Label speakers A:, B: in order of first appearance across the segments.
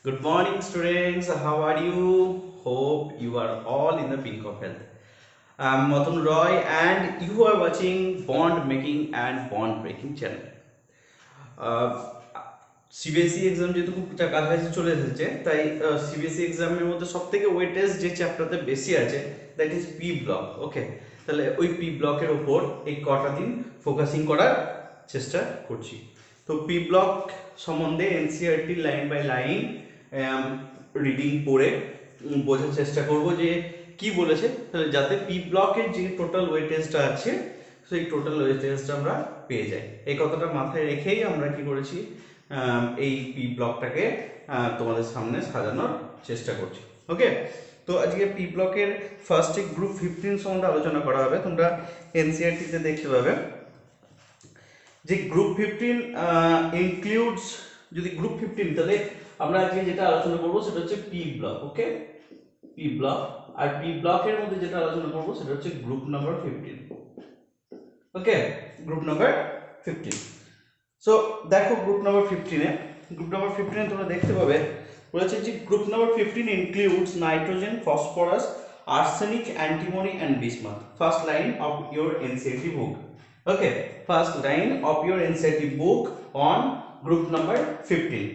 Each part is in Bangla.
A: Good morning, students. How are you? Hope you are all in the pink of health. I'm Mathun Roy, and you are watching Bond Making and Bond Breaking channel. CBSE exam যেহেতু খুব কাছাকাছি চলে এসেছে, তাই সিবিএসই এক্সামের মধ্যে সব থেকে ওয়েটেজ যে চ্যাপ্টারতে বেশি আছে, দ্যাট ইজ পি ব্লক। ওকে, তাহলে ওই পি ব্লকের ওপর এই কটা দিন ফোকাসিং করার চেষ্টা করছি। তো পি ব্লক সম্বন্ধে NCERT line by line reading পড়ে বোঝার চেষ্টা করব যে কি বলেছে, তাহলে যাতে পি ব্লকের যে টোটাল ওয়েটেজটা আছে সেই টোটাল ওয়েটেজটা আমরা পেয়ে যাই। এই কথাটা মাথায় রেখেই আমরা কি করেছি, এই পি ব্লকটাকে তোমাদের সামনে সাজানোর চেষ্টা করছি। ওকে, তো আজকে পি ব্লকের ফার্স্টে গ্রুপ 15 সম্বন্ধে আলোচনা করা হবে। তোমরা এনসিইআরটিতে দেখতে পাবে যে গ্রুপ 15 ইনক্লুডস, যদি গ্রুপ 15, তাহলে আমরা আজকে যেটা আলোচনা করবো সেটা হচ্ছে পি ব্লক। ওকে, পি ব্লক, আর পি ব্লকের মধ্যে যেটা আলোচনা করবো সেটা হচ্ছে গ্রুপ নাম্বার 15। ওকে, গ্রুপ নাম্বার 15। সো দেখো গ্রুপ নাম্বার 15 তোমরা দেখতে পাবে বলেছে যে group number 15 includes nitrogen, phosphorus, arsenic, antimony and bismuth. First line of your NCERT book. Okay, first line of your NCERT book on group number 15.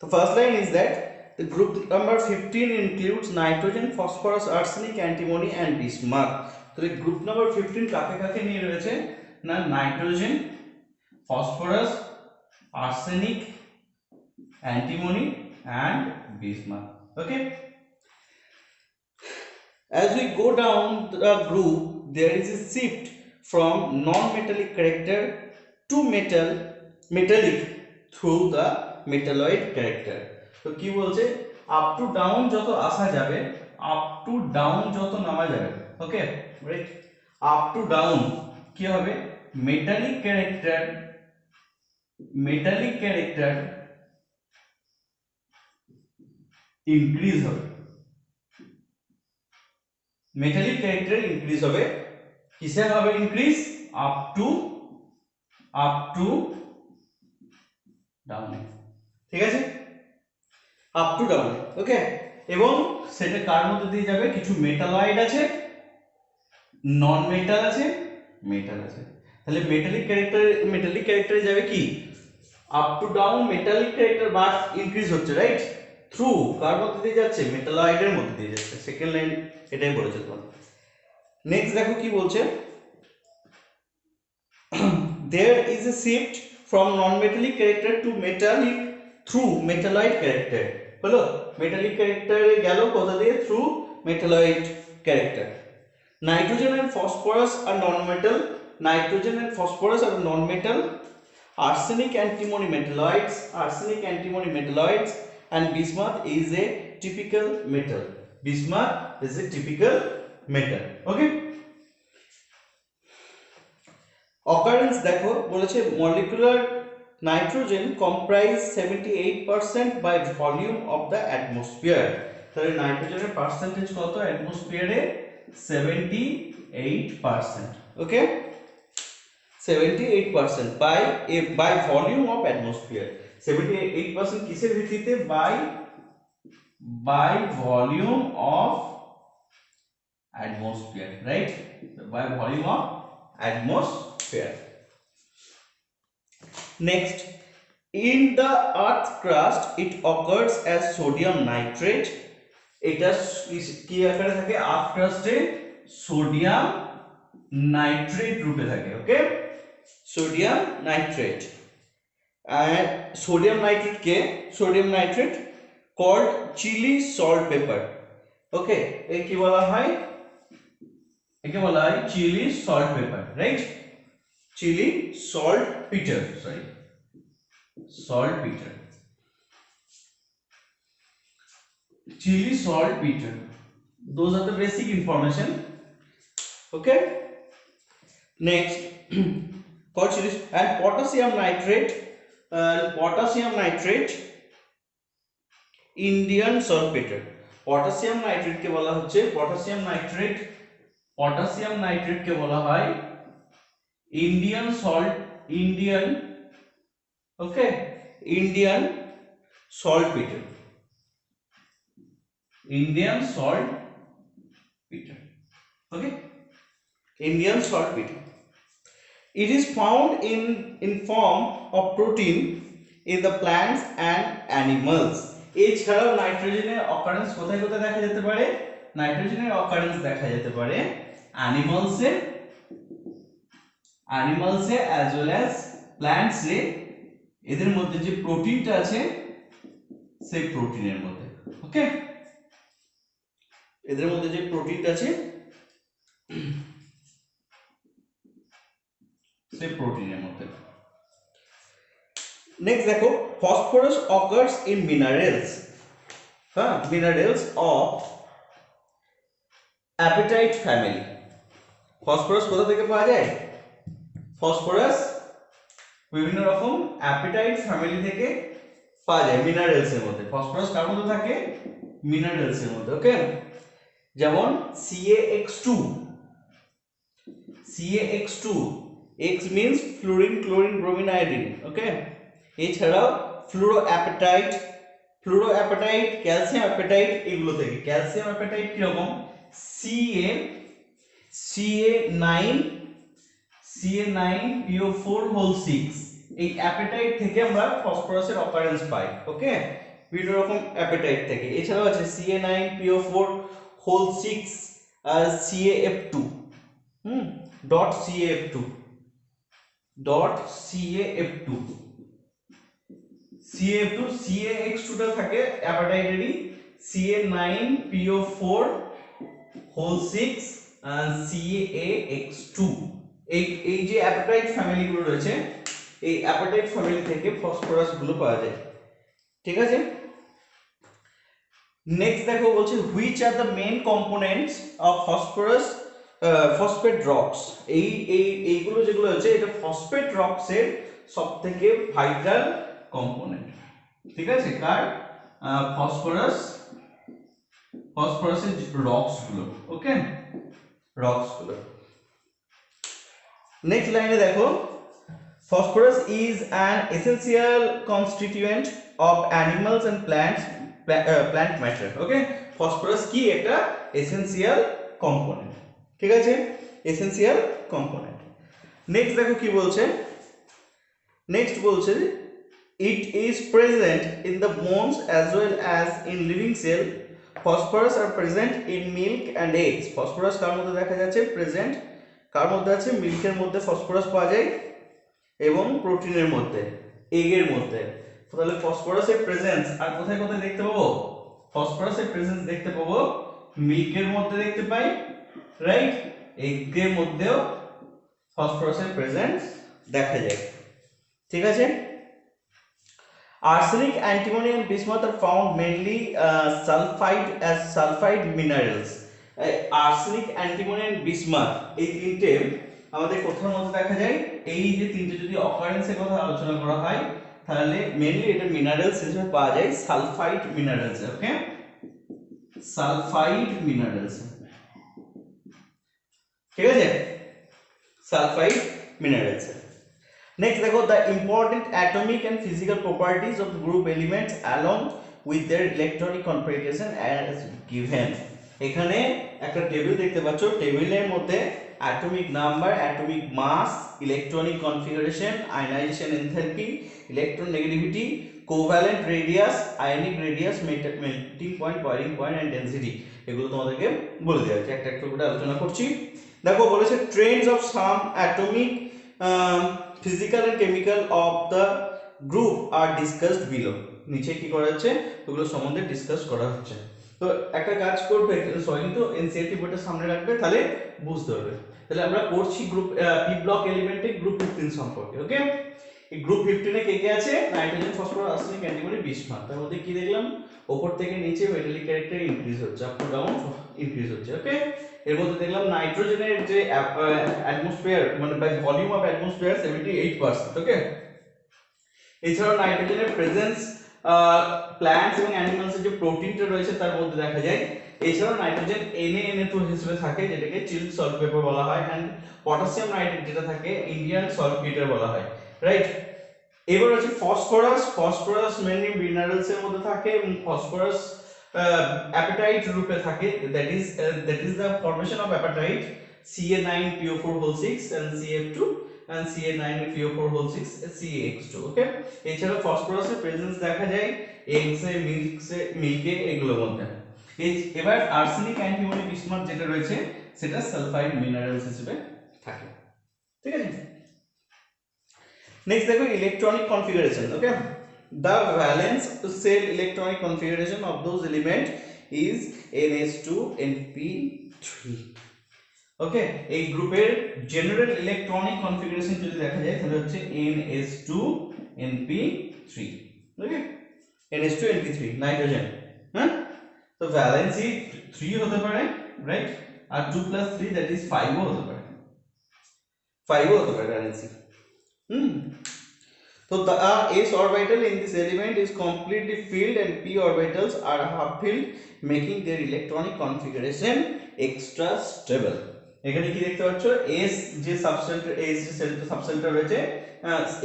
A: The first line is that the group number 15 includes nitrogen, phosphorus, arsenic, antimony and bismuth. তো এই গ্রুপ নাম্বার 15 কাকে কাকে নিয়ে রয়েছে না, nitrogen, phosphorus, arsenic, antimony and bismuth. Okay, as we go down the group, there is a shift from non-metallic character to metallic through the metalloid character. তো কি বলছে, আপ টু ডাউন যত আসা যাবে, আপ টু ডাউন যত নামা যাবে, okay right, up to down কি হবে, মেটালিক ক্যারেক্টার ইনক্রিজ হবে, মেটালিক ক্যারেক্টার ইনক্রিজ হবে। কিসের হবে ইনক্রিজ, আপ টু ডাউন, ঠিক আছে, আপ টু ডাউন। ওকে, এবং সেটা কার মধ্যে দিয়ে যাবে, কিছু মেটালয়েড আছে, নন মেটাল আছে, মেটাল আছে। তাহলে মেটালিক ক্যারেক্টারে যাবে কি, up to down metallic character bus increase হচ্ছে, রাইট, থ্রু কার মধ্যে দিয়ে যাচ্ছে, মেটালয়েডের মধ্যে দিয়ে যাচ্ছে। সেকেন্ড লাইন এটাই বলেছে তোমাদের। নেক্সট দেখো কি বলছে, there is a shift from non-metallic character to metallic through metalloid character। হলো, মেটালিক ক্যারেক্টারে গেল কোথা দিয়ে, through metalloid character. Nitrogen and phosphorus are non-metal, arsenic antimony metalloids, and bismuth is a typical metal. Okay, occurrence দেখো বলেছে molecular nitrogen comprise 78% by volume of the atmosphere। তাহলে নাইট্রোজেনের পার্সেন্টেজ কত অ্যাটমসফিয়ারে, 78%। ওকে, 78% by volume of atmosphere। 78% কিসের ভিত্তিতে, by volume of atmosphere, right, by volume of atmosphere। Next, in the earth crust it occurs as sodium nitrate। এটা কি আকারে থাকে, আর্থ ক্রাস্টে সোডিয়াম নাইট্রেট রূপে থাকে। Okay, sodium nitrate. and sodium nitrate called chili salt pepper। Okay, এই কি বলা হয়, একে বলা হয় chili salt pepper, right, chili salt peter, chili salt peter. Those are the basic information. Okay, next called chili and potassium nitrate Indian saltpeter। Potassium nitrate কে বলা হচ্ছে, পটাশিয়াম নাইট্রেট কে বলা হয় Indian saltpeter, Indian saltpeter. Okay, Indian saltpeter. It is found in form of protein in the plants and animals. এছাড়াও নাইট্রোজেনের অকারেন্স কোথায় কোথায় দেখা যেতে পারে? নাইট্রোজেনের অকারেন্স দেখা যেতে পারে অ্যানিমালসে অ্যাজ ওয়েল অ্যাজ প্ল্যান্টসে। এদের মধ্যে যে প্রোটিনটা আছে সেই প্রোটিনের মধ্যে। ওকে, এদের মধ্যে যে প্রোটিনটা আছে সেই প্রোটিনের মধ্যে। নেক্সট দেখো, ফসফরাস অকার্স ইন মিনারেলস, হ্যাঁ, minerals of appetite family. Phosphorus কোথা থেকে পাওয়া যায়? ফসফরাস বিভিন্ন রকম অ্যাপেটাইট ফ্যামিলি থেকে পাওয়া যায় মিনারেলস এর মধ্যে। ফসফরাস কার মধ্যে থাকে? মিনারেলস এর মধ্যে। ওকে, যেমন CaX2, X means fluorine, chlorine, bromine, iodine. ওকে, এছাড়াও ফ্লুরোঅ্যাপেটাইট, ক্যালসিয়াম অ্যাপেটাইট, এগুলো থেকে। ক্যালসিয়াম অ্যাপেটাইট কিরকম? Ca9PO4 6, এই অ্যাপেটাইট থেকে আমরা ফসফরাসের অকারেন্স পাই। ওকে, বিভিন্ন রকম অ্যাপেটাইট থেকে। এছাড়াও আছে Ca9PO4 6 আর CaF2, .CaF2, CaX2 টা থাকে অ্যাপেটাইটেরই, Ca9PO4 6 and CaX2। এই যে অ্যাপেটাইট ফ্যামিলি গুলো রয়েছে, এই অ্যাপেটাইট ফ্যামিলি থেকে ফসফরাস গুলো পাওয়া যায়। ঠিক আছে, নেক্সট দেখো বলছে which are the main components of phosphorus phosphate rocks. এইগুলো যেগুলো আছে এটা ফসফেট রক্স এর সবথেকে ভাইটাল কম্পোনেন্ট। ঠিক আছে, কার? ফসফরাসের রক্স গুলো। ওকে, রক্স গুলো। নেক্সট লাইনে দেখো, phosphorus is an essential constituent of animals and plant matter. Okay, phosphorus কি? একটা এসেনশিয়াল কম্পোনেন্ট। ঠিক আছে, এসেনশিয়াল কম্পোনেন্ট। নেক্সট দেখো কি বলছে, নেক্সট বলছে it is present in the bones as well as in living cell. Phosphorus are present in milk and eggs. Phosphorus কার মধ্যে দেখা যাচ্ছে? প্রেজেন্ট কার মধ্যে আছে? মিল্কের মধ্যে ফসফরাস পাওয়া যায় এবং প্রোটিনের মধ্যে, এগের মধ্যে। তাহলে ফসফরাসের প্রেজেন্স আর কোথায় কোথায় দেখতে পাবো? ফসফরাসের প্রেজেন্স দেখতে পাবো মিল্কের মধ্যে দেখতে পাই, রাইট? এগের মধ্যেও ফসফরাসের প্রেজেন্স দেখা যায়। ঠিক আছে, arsenic, antimony and bismuth are found mainly sulfide minerals. Arsenic, antimony and bismuth এই তিনটে আমাদের কোথার মধ্যে দেখা যায়? এই যে তিনটে যদি অকারেন্সের কথা আলোচনা করা হয় তাহলে মেইনলি এটা মিনারেলস হিসেবে পাওয়া যায় সালফাইড মিনারেলস। ওকে, সালফাইড মিনারেলস। ঠিক আছে, সালফাইড মিনারেলস। নেক্সট দেখো, the important atomic and physical properties of group elements along with their electronic configuration as given. এখানে একটা টেবিল দেখতে পাচ্ছ, টেবিলের মধ্যে atomic number, atomic mass, electronic configuration, ionisation enthalpy, electron negativity, covalent radius, ionic radius, melting point, boiling point and density, এগুলো তোমাদেরকে বলে দেওয়া হচ্ছে। একটা একটা করে আলোচনা করছি। দেখো বলেছে Trends of some atomic physical and chemical of the group are discussed below. নিচে কি করা হচ্ছে? ওগুলো সম্বন্ধে ডিসকাস করা হচ্ছে। তো একটা কাজ করবে, সরি তো এনসিইআরটি বইটা সামনে রাখবে, তাহলে বুঝতে পারবে। তাহলে আমরা পড়ছি গ্রুপ পি ব্লক এলিমেন্টে গ্রুপ 15 সম্পর্কে। ওকে, এই গ্রুপ 15 এ কে কে আছে? Nitrogen, phosphorus, arsenic, antimony, bismuth. তার মধ্যে কি দেখলাম? উপর থেকে নিচে মেটালিক ক্যারেক্টার ইনক্রিজ হচ্ছে, আপ টু ডাউন ইনক্রিজ হচ্ছে। ওকে, এর মধ্যে দেখলাম নাইট্রোজেনের যে অ্যাটমসফিয়ার মানে বাই ভলিউম অফ অ্যাটমসফিয়ার 78%। ওকে, এছাড়াও নাইট্রোজেনের প্রেজেন্স প্ল্যান্টস এবং অ্যানিমালস এর যে প্রোটিনটা রয়েছে তার মধ্যে দেখা যায়। এছাড়াও নাইট্রোজেন Na2 হিসেবে থাকে, যেটাকে চিল্ড সল্ট পেপার বলা হয়, এন্ড পটাশিয়াম নাইট্রেট যেটা থাকে ইন্ডিয়ান সল্টপিটার বলা হয়, রাইট? এবার হচ্ছে ফসফরাস। ফসফরাস মেনলি মিনারেলস এর মধ্যে থাকে এবং ফসফরাস অ্যাপেটাইট রূপে থাকে, that is the formation of appetite Ca9PO4 6 and Cf2 and Ca9PO4 6 CaX2। ওকে, এছাড়া ফসফরাসের প্রেজেন্স দেখা যায় এগসে, মিল্কে এগুলোর মধ্যে। এবার আর্সেনিক অ্যান্টিমনি বিসমাথ যেটা রয়েছে সেটা সালফাইড মিনারেলস হিসেবে থাকে। ঠিক আছে, নেক্সট দেখো electronic configuration. Okay, the valence cell electronic configuration of those element is ns2np3। ওকে, এই গ্রুপের জেনারেল ইলেকট্রনিক কনফিগারেশন যদি দেখা যায় তাহলে হচ্ছে ns2np3। ওকে, ns2np3 নাইট্রোজেন। হ্যাঁ, তো ভ্যালেন্সি 3 হতে পারে, রাইট, আর 2 + 3 দ্যাট ইজ 5 ও হতে পারে, 5 ও হতে পারে valency. So the s orbital in this element is completely filled and p orbitals are half filled, making their electronic configuration extra stable। এখানে কি দেখতে পাচ্ছ, s যে সাবসেন্টার, s যে সাবসেন্টার রয়েছে,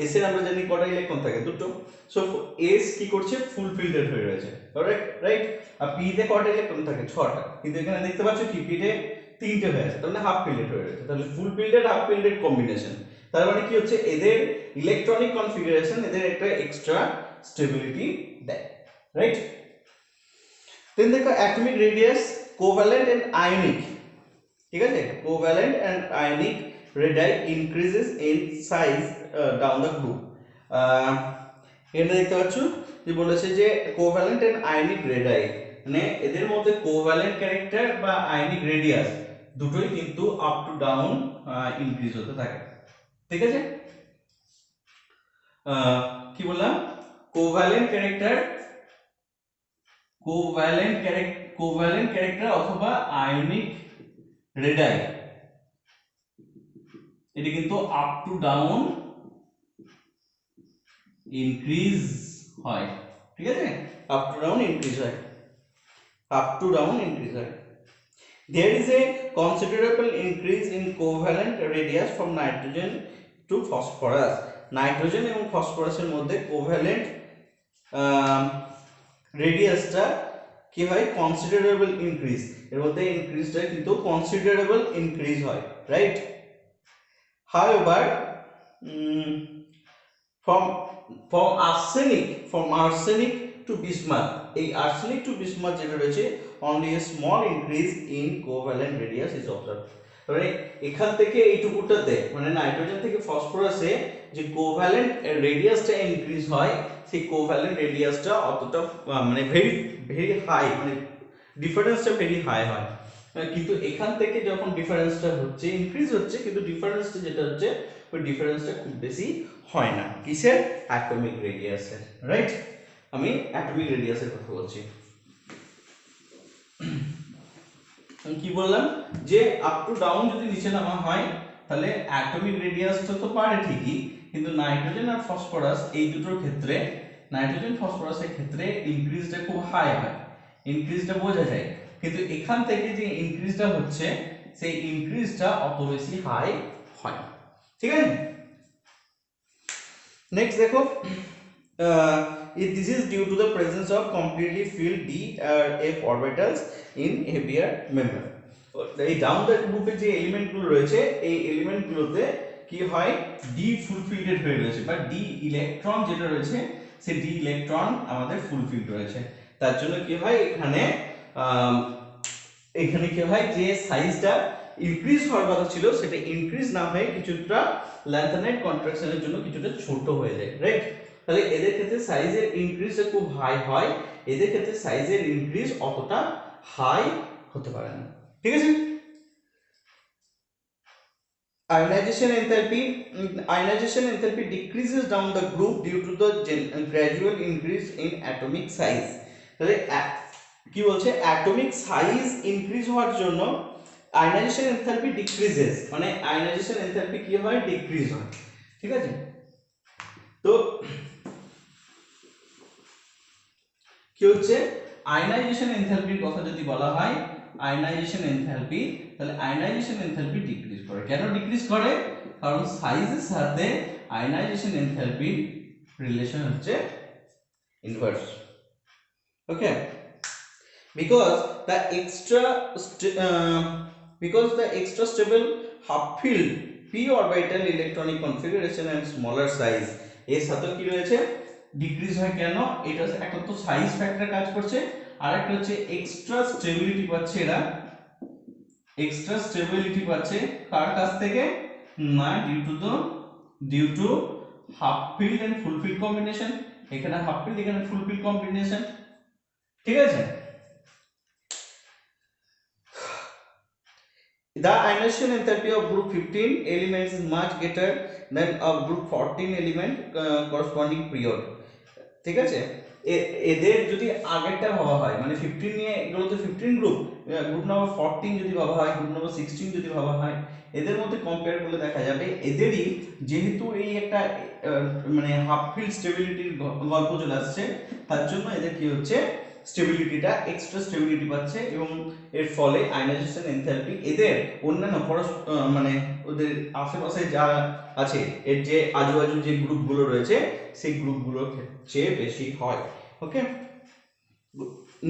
A: s এর আমরা জানি কটা ইলেকট্রন থাকে, দুটো। সো s কি করছে, ফুল ফিল্ডেড হয়ে রয়েছে, রাইট। আর p তে কটা ইলেকট্রন থাকে, 6টা, কিন্তু এখানে দেখতে পাচ্ছ কি p তে 3টে হয়ে আছে, তাহলে হাফ ফিল্ডেড হয়ে রয়েছে। তাহলে full filled half filled combination, তার মানে কি হচ্ছে, এদের ইলেকট্রনিক কনফিগারেশন এদের একটা এক্সট্রা স্টেবিলিটি দেয়, রাইট। দেন দেখো atomic radius, covalent and ionic. ঠিক আছে, covalent and ionic radii increases in size down the group. এখানে দেখতে পাচ্ছ যে বলেছে যে কোভ্যালেন্ট এন্ড আয়নিক রেডাই, মানে এদের মধ্যে কোভ্যালেন্ট ক্যারেক্টার বা আয়নিক রেডিয়াস দুটোই কিন্তু আপ টু ডাউন ইনক্রিজ হতে থাকে। ঠিক আছে, কি বললাম, কোভ্যালেন্ট ক্যারেক্টার অথবা আয়নিক রেডাই, এটা কিন্তু আপ টু ডাউন ইনক্রিজ হয়। ঠিক আছে, আপ টু ডাউন ইনক্রিজ হয়, আপ টু ডাউন ইনক্রিজ হয়। There is a considerable increase in covalent radius from nitrogen to phosphorus। Nitrogen এবং ফসফরাসের মধ্যে কোভ্যালেন্ট রেডিয়াসটা কি হয়, কনসিডারেবল ইনক্রিজ, এর মধ্যে ইনক্রিজটা কিন্তু কনসিডারেবল ইনক্রিজ হয়, right. However, from arsenic to bismuth, এই arsenic to bismuth যেটা রয়েছে, only a small increase in covalent radius is observed। মানে এখান থেকে এইটুকুটাতে, মানে নাইট্রোজেন থেকে ফসফরাসে যে কোভ্যালেন্ট রেডিয়াসটা ইনক্রিজ হয়, সেই কোভ্যালেন্ট রেডিয়াসটা অতটা মানে ভেরি ভেরি হাই, মানে ডিফারেন্সটা ভেরি হাই হয়। কিন্তু এখান থেকে যখন ডিফারেন্সটা হচ্ছে, ইনক্রিজ হচ্ছে, কিন্তু ডিফারেন্সটা যেটা হচ্ছে, ওই ডিফারেন্সটা খুব বেশি হয় না। কিসের, অ্যাটমিক রেডিয়াসের, রাইট। আমি অ্যাটমিক রেডিয়াসের কথা বলছি। কি বললাম, যে আপ টু ডাউন যদি নিচে নামা হয় তাহলে অ্যাটমিক রেডিয়াসটা তো পারে ঠিকই, কিন্তু নাইট্রোজেন আর ফসফরাস এই দুটোর ক্ষেত্রে, নাইট্রোজেন ফসফরাসের ক্ষেত্রে ইনক্রিজটা খুব হাই হয়, ইনক্রিজটা বোঝা যায়। কিন্তু এখান থেকে যে ইনক্রিজটা হচ্ছে, সেই ইনক্রিজটা অত বেশি হাই হয়। ঠিক আছে, নেক্সট দেখো, this is due to the presence of completely filled d f orbitals in heavier member। এই ডাউন দ্য গ্রুপে যে এলিমেন্টগুলো রয়েছে, এই এলিমেন্টগুলোতে কি হয়, ডি ফুলফিল্ডেড হয়ে রয়েছে, বা ডি ইলেকট্রন যেটা রয়েছে, সেই ডি ইলেকট্রন আমাদের ফুলফিল্ড রয়েছে। তার জন্য কি হয়, এখানে কি হয়, যে সাইজটা ইনক্রিজ হওয়ার কথা ছিল সেটা ইনক্রিজ না হয়ে কিছুটা ল্যান্থানাইট কন্ট্রাকশনের জন্য কিছুটা ছোট হয়ে যায়, রাইট। তাহলে এদের ক্ষেত্রে সাইজের ইনক্রিজটা খুব হাই হয়, এদের ক্ষেত্রে সাইজের ইনক্রিজ অতটা হাই হতে পারে না। ঠিক আছে, ionization enthalpy decreases down the group due to the gradual increase in atomic size। তাহলে কি বলছে, অ্যাটমিক সাইজ ইনক্রিজ হওয়ার জন্য আয়নাইজেশন এনথালপি ডিক্রিজেস, মানে আয়নাইজেশন এনথালপি কি হয়, ডিক্রিজ হয়। ঠিক আছে, তো কি হচ্ছে, আয়নাইজেশন এনথালপির কথা যদি বলা হয়, আয়নাইজেশন এনথালপি, তাহলে আয়নাইজেশন এনথালপি ডিক্রিজ করে। কেন ডিক্রিজ করে, কারণ সাইজের সাথে আয়নাইজেশন এনথালপির রিলেশন হচ্ছে inverse. Okay, because the extra stable half filled p orbital electronic configuration and smaller size এর সাথে কি রয়েছে, ডিক্রিজ হয় কেন, এটা একটা তো সাইজ ফ্যাক্টর কাজ করছে, আর একটা হচ্ছে এক্সট্রা স্টেবিলিটি পাচ্ছে এরা, এক্সট্রা স্টেবিলিটি পাচ্ছে কার কাছ থেকে না, due to half filled and full filled combination, এখানে হাফ ফিল্ড এখানে ফুল ফিল্ড কম্বিনেশন। ঠিক আছে, the ionization enthalpy of group 15 elements is much greater than of group 14 element corresponding period। ঠিক আছে, এদের যদি আগেরটা ভাবা হয় মানে 15 নিয়ে, এগুলো তো 15 গ্রুপ, গ্রুপ নাম্বার 14 যদি ভাবা হয়, গ্রুপ নাম্বার 16 যদি ভাবা হয়, এদের মধ্যে কম্পেয়ার করলে দেখা যাবে এদেরই যেহেতু এই একটা মানে হাফ ফিল্ড স্টেবিলিটির গল্প চলে আসছে, তার জন্য এদের কি হচ্ছে, স্টেবিলিটিটা এক্সট্রা স্টেবিলিটি পাচ্ছে, এবং এর ফলে আয়নাইজেশন এনথালপি এদের অন্যান্য মানে ওদের আশেপাশে যা আছে, এর যে আজুবাজু যে গ্রুপগুলো রয়েছে সেই গ্রুপগুলোর চেয়ে বেশি হয়। ওকে,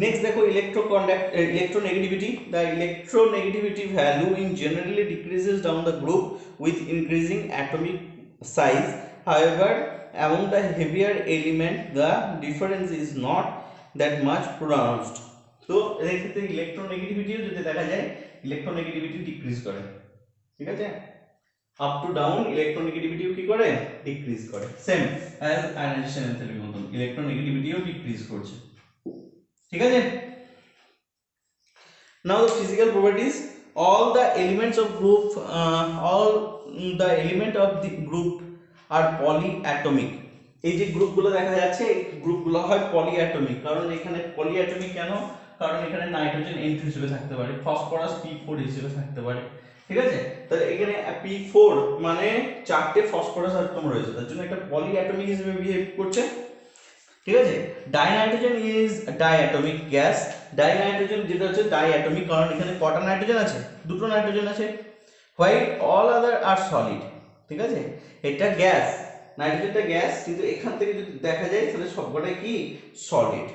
A: নেক্সট দেখো electronegativity. The electronegativity value in generally decreases down the group with increasing atomic size. However, among the heavier element the difference is not that much pronounced. তো এর ক্ষেত্রে ইলেকট্রোনেগেটিভিটিও যদি দেখা যায়, ইলেকট্রোনেগেটিভিটি ডিক্রিজ করে। ঠিক আছে, আপ টু ডাউন ইলেকট্রোনেগেটিভিটিও কি করে, ডিক্রিজ করে, সেম অ্যাজ আয়নাইজেশন এনথালপির মতন ইলেকট্রোনেগেটিভিটিও ডিক্রিজ করছে। ঠিক আছে, now the physical properties, all the elements of group all the element of the group are polyatomic। এই যে গ্রুপগুলো দেখা যাচ্ছে, এই গ্রুপগুলো হয় পলিঅ্যাটমিক। কারণ এখানে পলিঅ্যাটমিক কেন, কারণ এখানে নাইট্রোজেন এন্ট্রি হিসেবে থাকতে পারে, ফসফরাস p4 হিসেবে থাকতে পারে। ঠিক আছে, তাহলে এখানে p4 মানে চারটে ফসফরাস অ্যাটম রয়েছে, তার জন্য একটা পলিঅ্যাটমিক হিসেবে বিহেভ করছে। ঠিক আছে, ডাইনাইট্রোজেন ইজ ডাইঅ্যাটমিক গ্যাস। ডাইনাইট্রোজেন যেটা হচ্ছে ডাইঅ্যাটমিক, কারণ এখানে কটা নাইট্রোজেন আছে, দুটো নাইট্রোজেন আছে। হোয়াইট অল আদার আর সলিড। ঠিক আছে, এটা গ্যাস, নাইট্রোজেনটা গ্যাস, কিন্তু এখান থেকে যদি দেখা যায় তাহলে সবকটাই কি সলিড।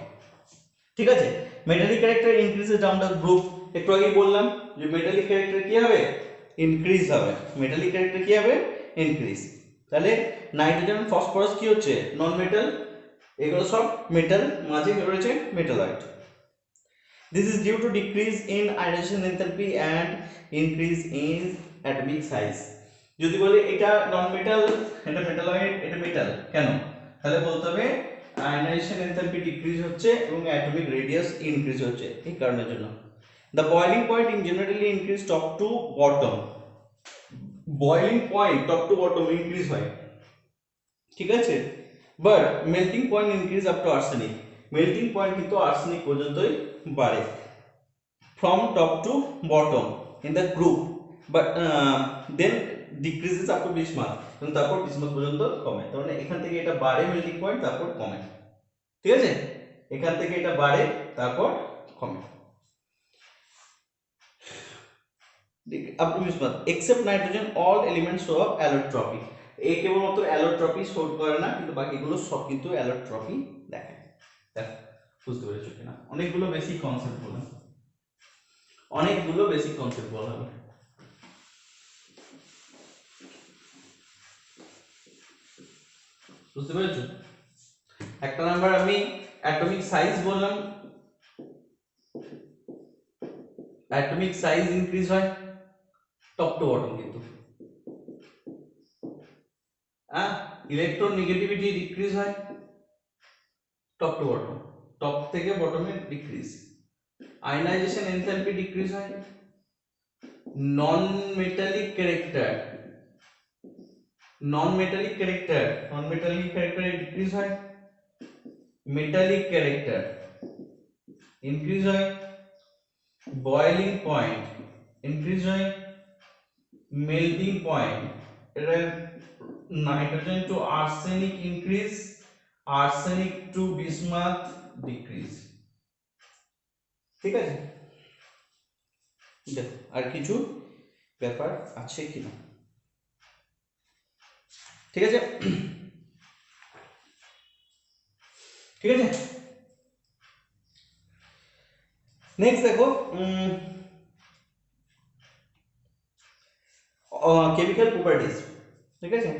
A: ঠিক আছে, metallic character increases down the group. একটু আগে বললাম যে মেটালিক ক্যারেক্টার কি হবে, ইনক্রিজ হবে, মেটালিক ক্যারেক্টার কি হবে, ইনক্রিজ। তাহলে নাইট্রোজেন ফসফরাস কি হচ্ছে, নন মেটাল, এগুলো সব মেটাল, মাঝে রয়েছে metalloid. This is due to decrease in ionization enthalpy and increase in atomic size। যদি বলে এটা নন মেটাল, এটা মেটালয়েড, এটা মেটাল, কেন, তাহলে বলতে হবে আয়নাইজেশন এনথালপি ডিক্রিজ হচ্ছে এবং অ্যাটমিক রেডিয়াস ইনক্রিজ হচ্ছে, এই কারণের জন্য। The boiling point in generally increase top to bottom। Boiling point top to bottom increase হয়। ঠিক আছে, but melting point increase up to arsenic. Melting point কিন্তু আর্সেনিক পর্যন্তই বাড়ে from top to bottom in the group, but then decreases up to bismuth, এবং তারপর বিসমাথ পর্যন্ত কমে। তার মানে এখান থেকে এটা বাড়ে মেল্টিং পয়েন্ট, তারপর কমে। ঠিক আছে, এখান থেকে এটা বাড়ে তারপর কমে up to bismuth. Except nitrogen all elements show of allotropy. এ কেবলমাত্র অ্যালোট্রপি শো করে না, কিন্তু বাকিগুলো সব কিন্তু অ্যালোট্রপি দেখায়। দেখো বুঝতে পেরেছো কিনা, অনেকগুলো বেসিক কনসেপ্ট বললাম, অনেকগুলো বেসিক কনসেপ্ট বলা হবে। বুঝতে পেরেছো, একটা নাম্বার আমি অ্যাটমিক সাইজ বললাম, অ্যাটমিক সাইজ ইনক্রিজ হয় টপ টু বটম, কিন্তু ইলেকট্রন নেগেটিভিটি ডিক্রিজ হয় টপ টু বটম, টপ থেকে বটমে ডিক্রিজ। আয়নাইজেশন এনথালপি ডিক্রিজ হয়। নন মেটালিক ক্যারেক্টার ডিক্রিজ হয়, মেটালিক ক্যারেক্টার ইনক্রিজ হয়, বয়লিং পয়েন্ট ইনক্রিজ হয়, মেল্টিং পয়েন্ট, এটা nitrogen to arsenic increase, arsenic to bismuth decrease. ঠিক আছে, দেখো আর কিছু ব্যাপার আছে কিনা। ঠিক আছে, ঠিক আছে। নেক্সট দেখো কেমিক্যাল প্রপার্টিজ, ঠিক আছে।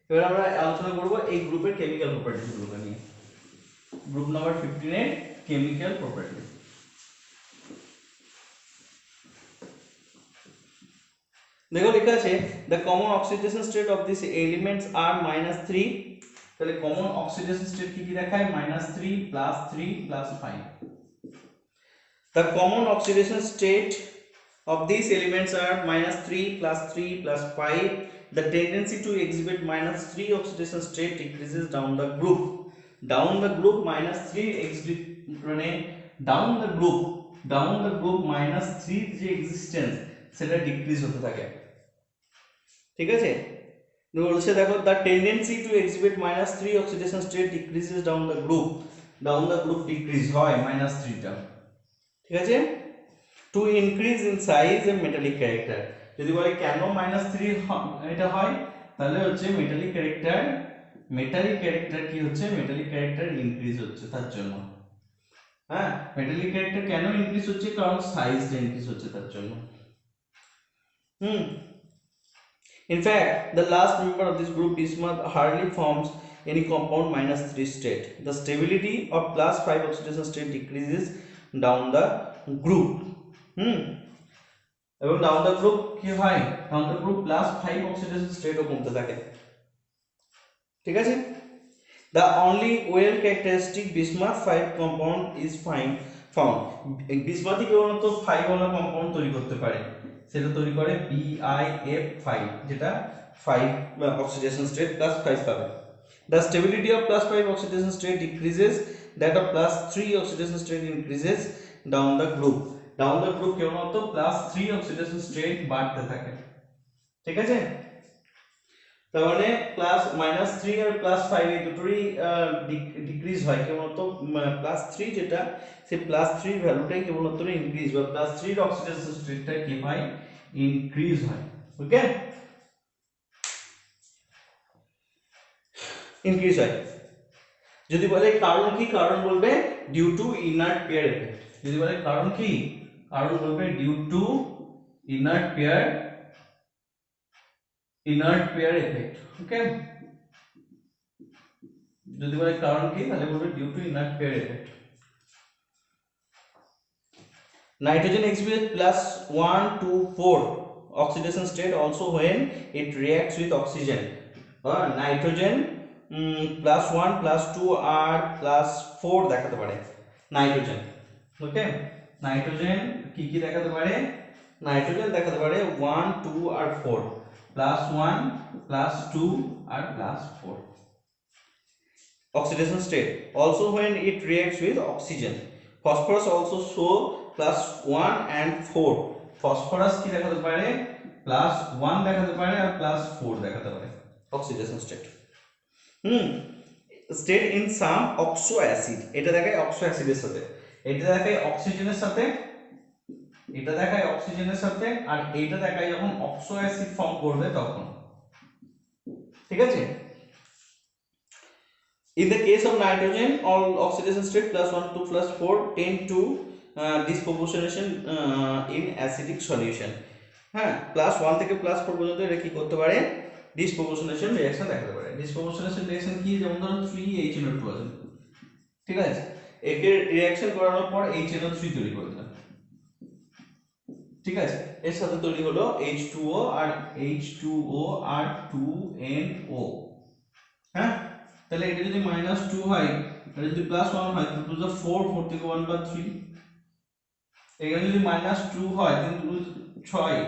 A: এবার আমরা আলোচনা করব এই গ্রুপের কেমিক্যাল প্রপার্টিজ গুলো নিয়ে। গ্রুপ নাম্বার 15 এর কেমিক্যাল প্রপার্টিজ। দেখো লেখা আছে the common oxidation state of these elements are -3, তাহলে কমন অক্সিডেশন স্টেট কি কি দেখায়? -3 +3 +5। The common oxidation state of these elements are -3 +3 +5. The tendency to exhibit -3 oxidation state decreases down the group. Down the group -3 exhibit মানে down the group -3 যে এক্সিস্টেন্স সেটা ডিক্রিজ হতে থাকে, ঠিক আছে। বলছে দেখো the tendency to exhibit -3 oxidation state decreases down the group decrease হয় -3 টা, ঠিক আছে। To increase in size and metallic character, যদি বলে কেন -3 এটা হয়, তাহলে হচ্ছে মেটালিক ক্যারেক্টার কি হচ্ছে, মেটালিক ক্যারেক্টার ইনক্রিজ হচ্ছে তার জন্য। হ্যাঁ, মেটালিক ক্যারেক্টার কেন ইনক্রিজ হচ্ছে? কারণ সাইজটা ইনক্রিজ হচ্ছে তার জন্য। In fact, the last member of this group, bismuth, hardly forms any compound -3 state. The stability of +5 oxidation state decreases down the group. এবং ডাউন দ্য গ্রুপ কি হয়? ডাউন দ্য গ্রুপ +5 অক্সিডেশন স্টেটও কমতে থাকে, ঠিক আছে। The only well characteristic bismuth 5 compound is found. বিসমাথই কেবলমাত্র 5 ওয়ালা কম্পাউন্ড তৈরি করতে পারে, সেটা তৈরি করে BiF5, যেটা 5 অক্সিডেশন স্টেট +5 পাবে। The stability of +5 oxidation state decreases, that of +3 oxidation state increases down the group. Down the group কেবলমাত্র +3 অক্সিডেশন স্টেট বাড়তে থাকে, ঠিক আছে। তার মানে -3 আর +5 এই দুটোরই ডিক্রিজ হয়, কেবলমাত্র +3 যেটা, সেই +3 ভ্যালুটাই কেবলমাত্র ইনক্রিজ বা +3 এর অক্সিডেশন স্টেটটা কি হয়? ইনক্রিজ হয়, ওকে, ইনক্রিজ হয়। যদি বলে কারণ কি, কারণ বলবে due to inert pair effect. যদি বলে কারণ কি, কারণ বলবে due to inert pair effect, okay. যদি বলে কারণ কি, তাহলে বলবে due to inert pair effect. Nitrogen exhibits +1 to 4 oxidation state also when it reacts with oxygen. Nitrogen +1 +2 আর +4 দেখাতে পারে নাইট্রোজেন, ওকে। নাইট্রোজেন কি কি দেখাতে পারে? নাইট্রোজেন দেখাতে পারে 1 2 আর 4, +1 +2 আর +4 oxidation state also when it reacts with oxygen. Phosphorus also show +1 and 4. phosphorus কি দেখাতে পারে? +1 দেখাতে পারে আর +4 দেখাতে পারে oxidation state. State in some oxo acid, এটা দেখায় অক্সো অ্যাসিডের সাথে, এটা দেখায় অক্সিজেনের সাথে, এটা দেখায় অক্সিজেনের সাথে, আর এইটা দেখায় যখন অক্সো অ্যাসিড ফর্ম করবে তখন, ঠিক আছে। In the case of nitrogen, all oxidation state +1 to +4 tend to disproportionation in acidic solution. হ্যাঁ, +1 থেকে +4 পর্যন্ত এটা কি করতে পারে? ডিসপ্রপোর্শনেশন রিঅ্যাকশন দেখাতে পারে। ডিসপ্রপোর্শনেশন রিঅ্যাকশন কি? যেমন ধরুন 3HNO2 আছে, ঠিক আছে, একে রিঅ্যাকশন করানোর পর HNO3 তৈরি করে দিলাম, ঠিক আছে, এর সাথে তৈরি হলো H2O আর H2O আর 2NO। হ্যাঁ, তাহলে এটা যদি -2 হয়, এটা যদি +1 হয়, 2 to the 4, 4 থেকে 1 বাদ 3। এখানে যদি -2 হয়, 3 2 6,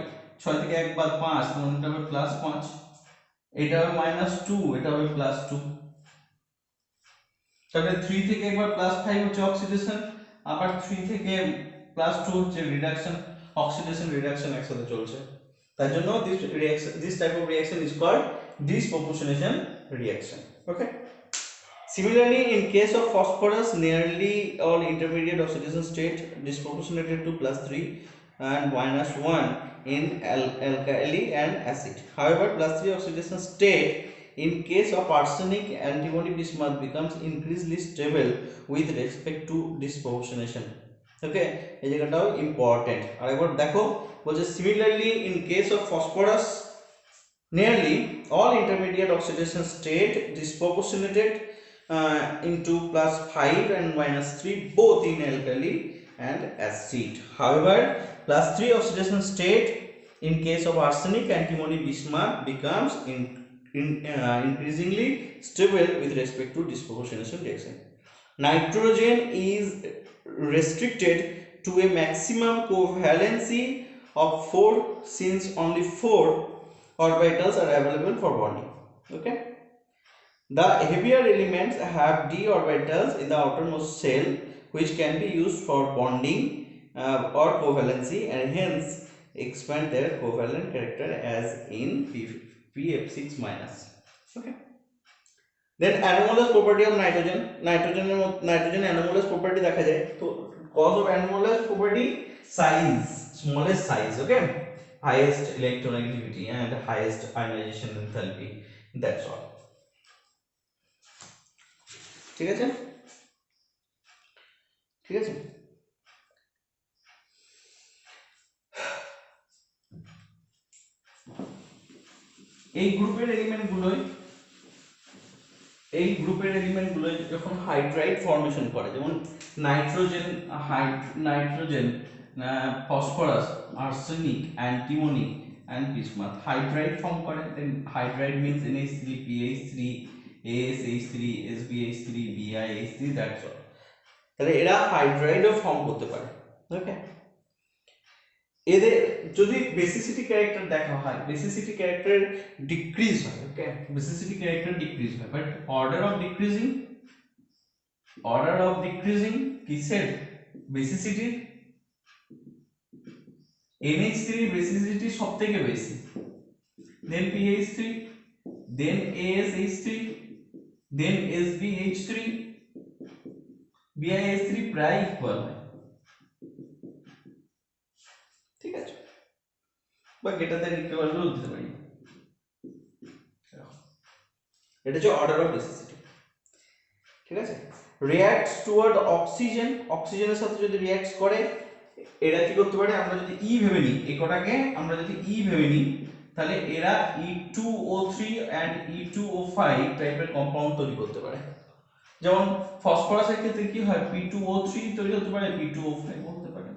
A: 6 থেকে 1 বাদ 5, তাহলে এটা হবে +5। এটা হবে -2, এটা হবে +2। তাহলে 3 থেকে একবার +5 হচ্ছে অক্সিডেশন, আবার 3 থেকে +2 হচ্ছে রিডাকশন, অক্সিডেশন রিডাকশন একসাথে চলছে। তার জন্য this type of reaction is called disproportionation reaction, okay. Similarly, in case of phosphorus, nearly all intermediate oxidation state disproportionated to +3 and -1 in alkali and acid. However, +3 oxidation state In case of arsenic, antimony bismuth becomes increasingly stable with respect to disproportionation. Okay, এই জায়গাটাও ইম্পর্টেন্ট। আরেকবার দেখো বলছে similarly in case of phosphorus, nearly all intermediate oxidation state disproportionated into +5 and -3 both in alkali and acid. However, +3 oxidation state in case of arsenic, antimony bismuth becomes increasingly stable with respect to disproportionation reaction. Nitrogen is restricted to a maximum covalency of 4 since only 4 orbitals are available for bonding. Okay, the heavier elements have d orbitals in the outermost shell which can be used for bonding or covalency, and hence expand their covalent character as in pF6 minus. Okay, then anomalous property of nitrogen. Nitrogen anomalous property দেখা যায়। তো cause of anomalous property, size, smallest size, okay, highest electronegativity and highest ionization enthalpy, that's all. ঠিক আছে, ঠিক আছে। এই গ্রুপের এলিমেন্টগুলোই যখন হাইড্রাইড ফর্মেশন করে, যেমন nitrogen, phosphorus, arsenic, antimony and bismuth hydride form করে। then hydride means NH3 PH3 ASH3 SbH3 BiH3, that's all। তাহলে এরা হাইড্রাইডও ফর্ম করতে পারে। ওকে, এদের যদি বেসিসিটি ক্যারেক্টার দেখা হয়, বেসিসিটি ক্যারেক্টার ডিক্রিজ হয়। ওকে, বেসিসিটি ক্যারেক্টার ডিক্রিজ হয়, বাট অর্ডার অফ ডিক্রিজিং কিসের? বেসিসিটির। NH3 বেসিসিটি সবথেকে বেশি, দেন PH3, দেন ASH3, দেন SbH3, BiH3 প্রায় ইকুয়াল হয়। ঠিক আছে, বা গ্রেটার দ্যান ইকুয়াল টু দিতে পারি। এটা হচ্ছে অর্ডার অফ বেসিসিটি। ঠিক আছে, রিঅ্যাক্টস টুয়ার্ড অক্সিজেন, অক্সিজেনের সাথে যদি রিঅ্যাক্ট করে, এরা কি করতে পারে? আমরা যদি ই ভেবে নিই, এই কটাকে আমরা যদি ই ভেবে নিই, তাহলে এরা E2O3 and E2O5 টাইপের কম্পাউন্ড তৈরি করতে পারে। যেমন ফসফরাসের ক্ষেত্রে কি হয়? P2O3 তৈরি হতে পারে, P2O5 হতে পারে।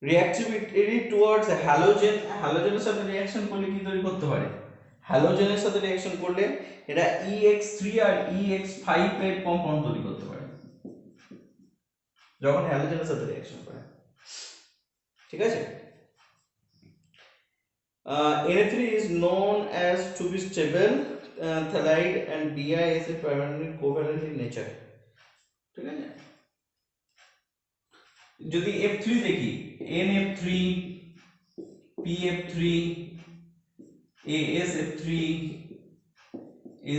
A: রিঅ্যাক্টিভিটি টুয়ার্ডস হ্যালোজেন, হ্যালোজেনের সাথে রিঅ্যাকশন করলে কি তৈরি করতে পারে? হ্যালোজেনের সাথে রিঅ্যাকশন করলে এটা EX3 আর EX5 টাইপ কম্পাউন্ড তৈরি করতে পারে যখন হ্যালোজেনের সাথে রিঅ্যাকশন করে। ঠিক আছে, Na3 is known as to be stable thalide and Bi is a primarily covalent in nature. ঠিক আছে, যদি F3 দেখি, NF3, PF3, ASF3,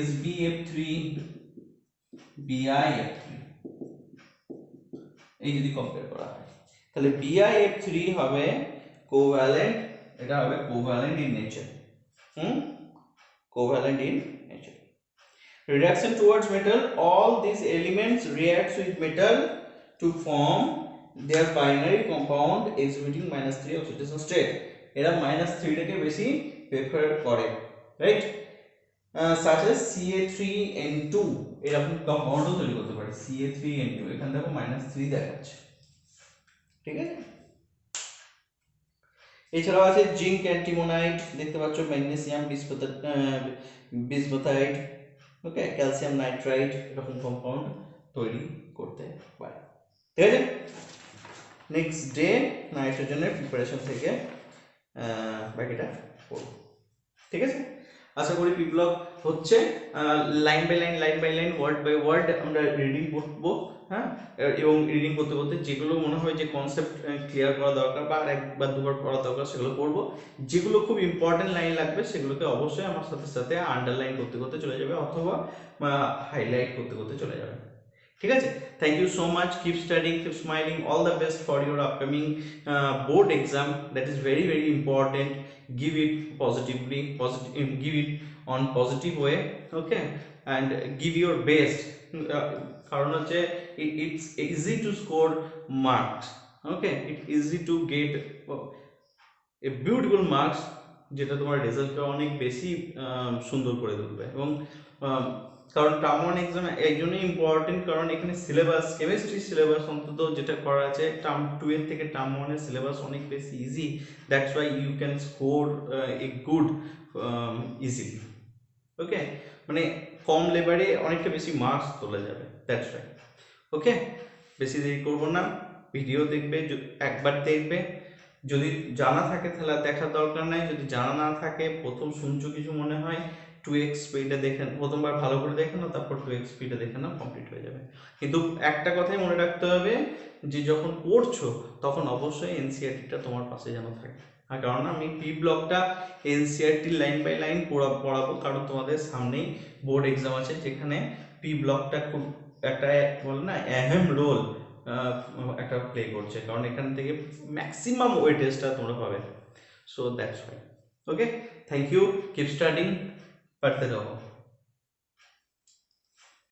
A: SbF3, BiF3, এই যদি কম্পেয়ার করা হয়, তাহলে BiF3 হবে কোভ্যালেন্ট, এটা হবে covalent in nature. Covalent in nature. Reaction towards metal, all these elements reacts with metal to form their binary compound exhibiting -3 oxidation state. এরা -3 টাকে বেশি প্রেফার করে, রাইট? such as CA3N2 এরকম কম্পাউন্ডও তৈরি করতে পারে। CA3N2 এখানে দেখো -3 দেখাচ্ছে। ঠিক আছে, এছাড়াও আছে জিঙ্ক অ্যান্টিমোনাইট, দেখতে পাচ্ছ, ম্যাগনেসিয়াম বিসমুথাইড, ওকে, ক্যালসিয়াম নাইট্রাইট, এরকম কম্পাউন্ড তৈরি করতে পারে। ঠিক আছে, নেক্সট ডে নাইট্রোজেনের প্রিপারেশন থেকে বাকিটা পড়ব। ঠিক আছে, আশা করি পি ব্লক হচ্ছে line by line word by word আমরা রিডিং করব। হ্যাঁ, এবং রিডিং করতে করতে যেগুলো মনে হয় যে কনসেপ্ট ক্লিয়ার করা দরকার বা একবার দুবার পড়া দরকার সেগুলো পড়ব। যেগুলো খুব ইম্পর্টেন্ট লাইন লাগবে সেগুলোকে অবশ্যই আমার সাথে সাথে আন্ডারলাইন করতে করতে চলে যাবে অথবা হাইলাইট করতে করতে চলে যাবে। ঠিক আছে, thank you so much, keep studying, keep smiling, all the best for your upcoming board exam, that is very very important. Give it positively, positive, give it on positive way, okay, and give your best. কারণ হচ্ছে it's easy to score marks, okay, it's easy to get a beautiful marks, যেটা তোমার রেজাল্টকে অনেক বেশি সুন্দর করে তুলবে। এবং কারণ টার্ম ওয়ান এক্সাম এই জন্যই ইম্পর্টেন্ট, কারণ এখানে সিলেবাস, কেমিস্ট্রি সিলেবাস অন্তত যেটা করা আছে টার্ম টু এর থেকে টার্ম ওয়ানের সিলেবাস অনেক বেশি easy, that's why you can score a good easily, okay, মানে কম লেবারে অনেকটা বেশি মার্কস তোলা যাবে, দ্যাটস ওয়াই। ওকে, বেশি দেরি করবো না, ভিডিও দেখবে, একবার দেখবে, যদি জানা থাকে তাহলে দেখার দরকার নাই, যদি জানা না থাকে প্রথম শুনছো কিছু মনে হয় 2x স্পিডে দেখে, প্রথমবার ভালো করে দেখে নাও, তারপর 2x স্পিডে দেখে নাও, কমপ্লিট হয়ে যাবে। কিন্তু একটা কথাই মনে রাখতে হবে যে যখন পড়ছো তখন অবশ্যই এনসিইআরটিটা তোমার পাশে যেন থাকে। আর কারণ আমি পি ব্লকটা এনসিইআরটি লাইন বাই লাইন পড়াবো, কারণ তোমাদের সামনেই বোর্ড এক্সাম আছে, যেখানে পি ব্লকটা খুব একটা বলে না অ্যাহেম রোল একটা প্লে করছে, কারণ এখান থেকে ম্যাক্সিমাম ওয়েটেজটা তোমরা পাবে। So that's why. Okay, thank you, keep studying, পড়তে রহো।